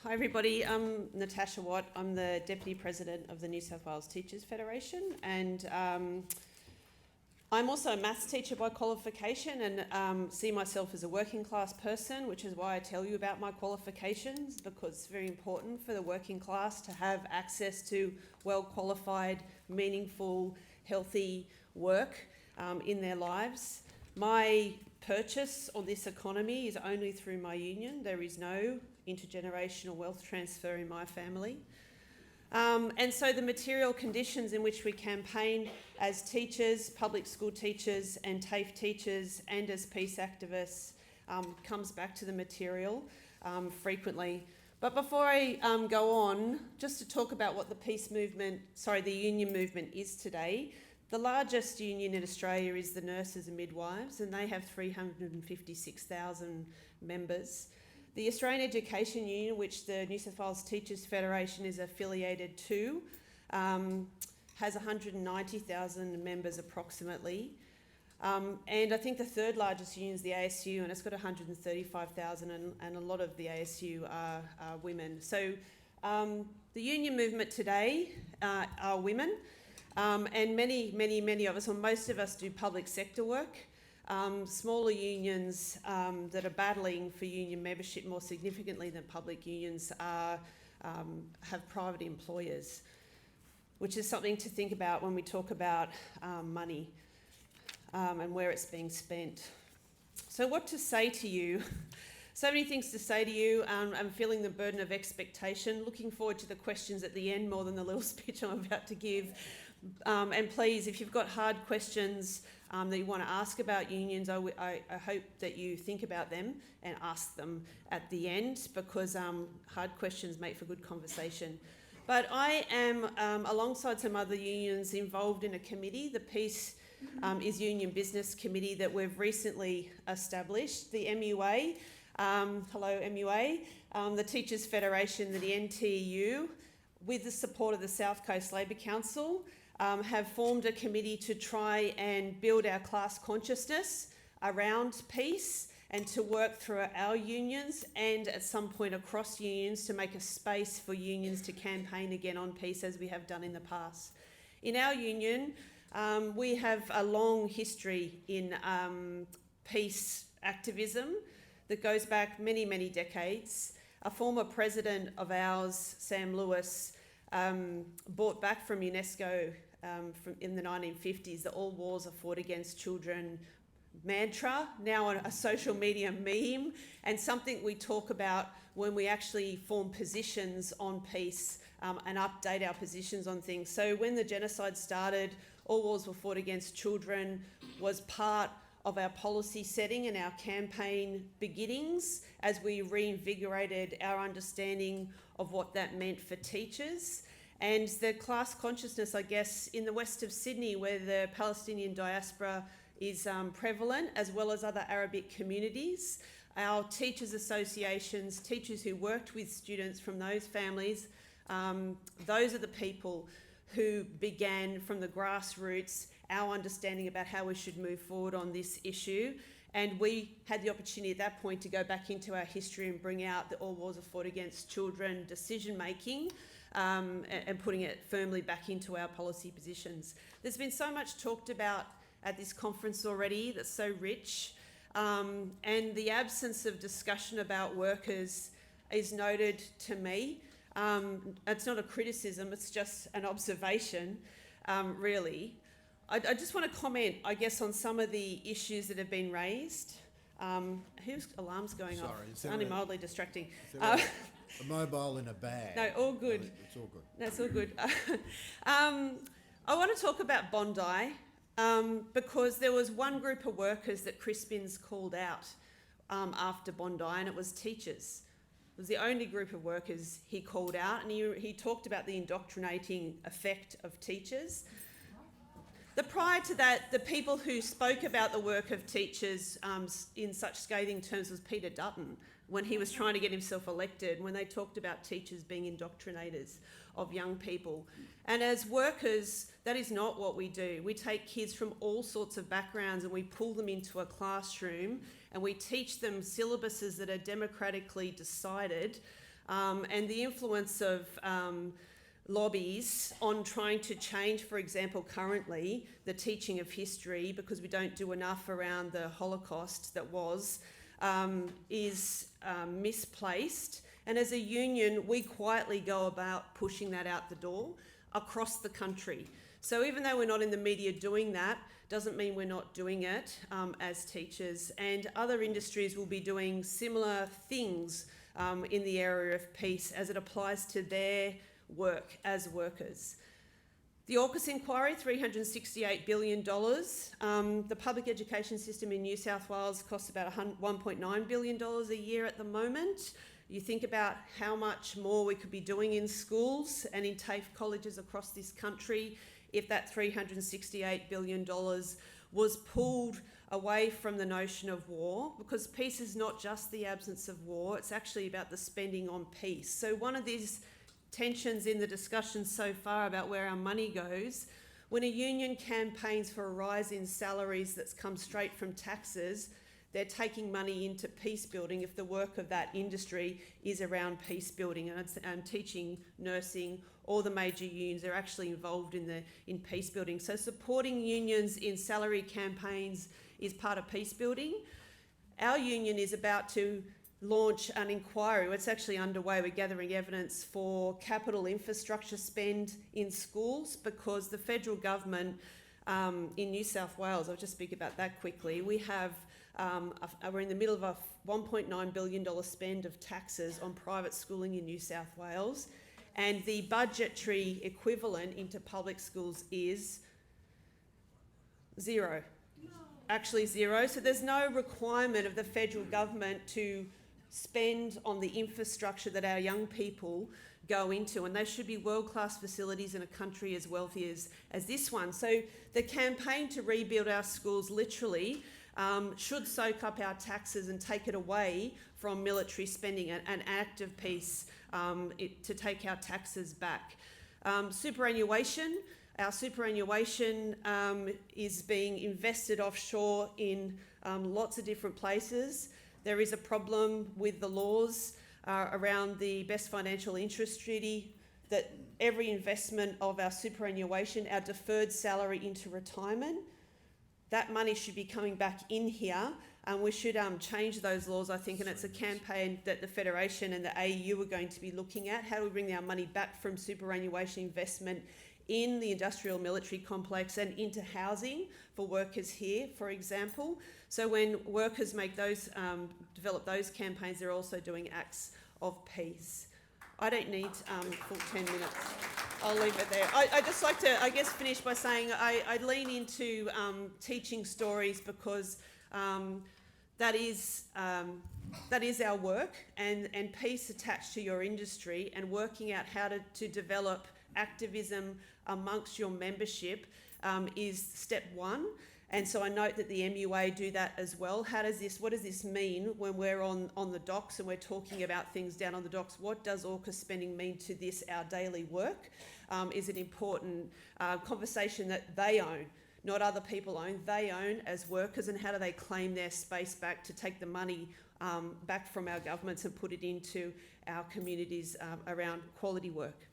Hi everybody, I'm Natasha Watt. I'm the Deputy President of the New South Wales Teachers Federation, and I'm also a maths teacher by qualification and see myself as a working class person, which is why I tell you about my qualifications, because it's very important for the working class to have access to well qualified, meaningful, healthy work in their lives. My purchase on this economy is only through my union. There is no intergenerational wealth transfer in my family. And so the material conditions in which we campaign as teachers, public school teachers and TAFE teachers and as peace activists comes back to the material frequently. But before I go on, just to talk about what the union movement is today. The largest union in Australia is the Nurses and Midwives, and they have 356,000 members. The Australian Education Union, which the New South Wales Teachers Federation is affiliated to, has 190,000 members approximately. And I think the third largest union is the ASU, and it's got 135,000, and a lot of the ASU are women. So the union movement today are women. And many of us, or most of us, do public sector work. Smaller unions that are battling for union membership more significantly than public unions have private employers, which is something to think about when we talk about money and where it's being spent. So what to say to you? So many things to say to you. I'm feeling the burden of expectation, looking forward to the questions at the end more than the little speech I'm about to give. And please, if you've got hard questions that you want to ask about unions, I hope that you think about them and ask them at the end, because hard questions make for good conversation. But I am, alongside some other unions, involved in a committee, the Peace is Union Business Committee, that we've recently established, the MUA. Hello MUA, the Teachers Federation, the NTU, with the support of the South Coast Labor Council, have formed a committee to try and build our class consciousness around peace and to work through our unions and at some point across unions to make a space for unions to campaign again on peace, as we have done in the past. In our union, we have a long history in peace activism that goes back many decades. A former president of ours, Sam Lewis, brought back from UNESCO in the 1950s the all wars are fought against children mantra, now a social media meme, and something we talk about when we actually form positions on peace and update our positions on things. So when the genocide started, all wars were fought against children was part of our policy setting and our campaign beginnings as we reinvigorated our understanding of what that meant for teachers. And the class consciousness, I guess, in the west of Sydney, where the Palestinian diaspora is prevalent, as well as other Arabic communities, our teachers' associations, teachers who worked with students from those families, those are the people who began from the grassroots our understanding about how we should move forward on this issue. And we had the opportunity at that point to go back into our history and bring out the all wars are fought against children decision making and putting it firmly back into our policy positions. There's been so much talked about at this conference already that's so rich, and the absence of discussion about workers is noted to me. It's not a criticism, it's just an observation, really. I just want to comment, I guess, on some of the issues that have been raised. Whose alarm's going off? It's only mildly distracting. A mobile in a bag. No, all good. It's all good. That's all good. I want to talk about Bondi because there was one group of workers that Chris Binns called out after Bondi, and it was teachers. It was the only group of workers he called out, and he talked about the indoctrinating effect of teachers. Prior to that, the people who spoke about the work of teachers in such scathing terms was Peter Dutton, when he was trying to get himself elected, when they talked about teachers being indoctrinators of young people. And as workers, that is not what we do. We take kids from all sorts of backgrounds and we pull them into a classroom and we teach them syllabuses that are democratically decided and the influence of lobbies on trying to change, for example, currently the teaching of history, because we don't do enough around the Holocaust that was, is misplaced. And as a union, we quietly go about pushing that out the door across the country. So even though we're not in the media doing that, doesn't mean we're not doing it as teachers. And other industries will be doing similar things in the area of peace as it applies to their work as workers. The AUKUS inquiry, $368 billion. The public education system in New South Wales costs about $1.9 billion a year at the moment. You think about how much more we could be doing in schools and in TAFE colleges across this country if that $368 billion was pulled away from the notion of war, because peace is not just the absence of war, it's actually about the spending on peace. So one of these tensions in the discussion so far about where our money goes, when a union campaigns for a rise in salaries that's come straight from taxes, they're taking money into peace building if the work of that industry is around peace building, and teaching, nursing, all the major unions are actually involved in peace building. So supporting unions in salary campaigns is part of peace building. Our union is about to launch an inquiry. It's actually underway. We're gathering evidence for capital infrastructure spend in schools, because the federal government in New South Wales, I'll just speak about that quickly, we have we're in the middle of a $1.9 billion spend of taxes on private schooling in New South Wales, and the budgetary equivalent into public schools is zero. Actually zero. So there's no requirement of the federal government to spend on the infrastructure that our young people go into, and they should be world-class facilities in a country as wealthy as this one. So the campaign to rebuild our schools literally should soak up our taxes and take it away from military spending, an act of peace to take our taxes back. Superannuation. Our superannuation is being invested offshore in lots of different places. There is a problem with the laws around the Best Financial Interest Treaty, that every investment of our superannuation, our deferred salary into retirement, that money should be coming back in here, and we should change those laws, I think, and it's a campaign that the Federation and the AU are going to be looking at. How do we bring our money back from superannuation investment in the industrial military complex and into housing for workers here, for example? So when workers make those, develop those campaigns, they're also doing acts of peace. I don't need full 10 minutes. I'll leave it there. I'd just like to, I guess, finish by saying I lean into teaching stories, because that is our work, and peace attached to your industry, and working out how to develop activism amongst your membership is step one. And so I note that the MUA do that as well. What does this mean when we're on the docks and we're talking about things down on the docks? What does AUKUS spending mean to this, our daily work? Is an important conversation that they own, not other people own. They own as workers, and how do they claim their space back to take the money back from our governments and put it into our communities around quality work?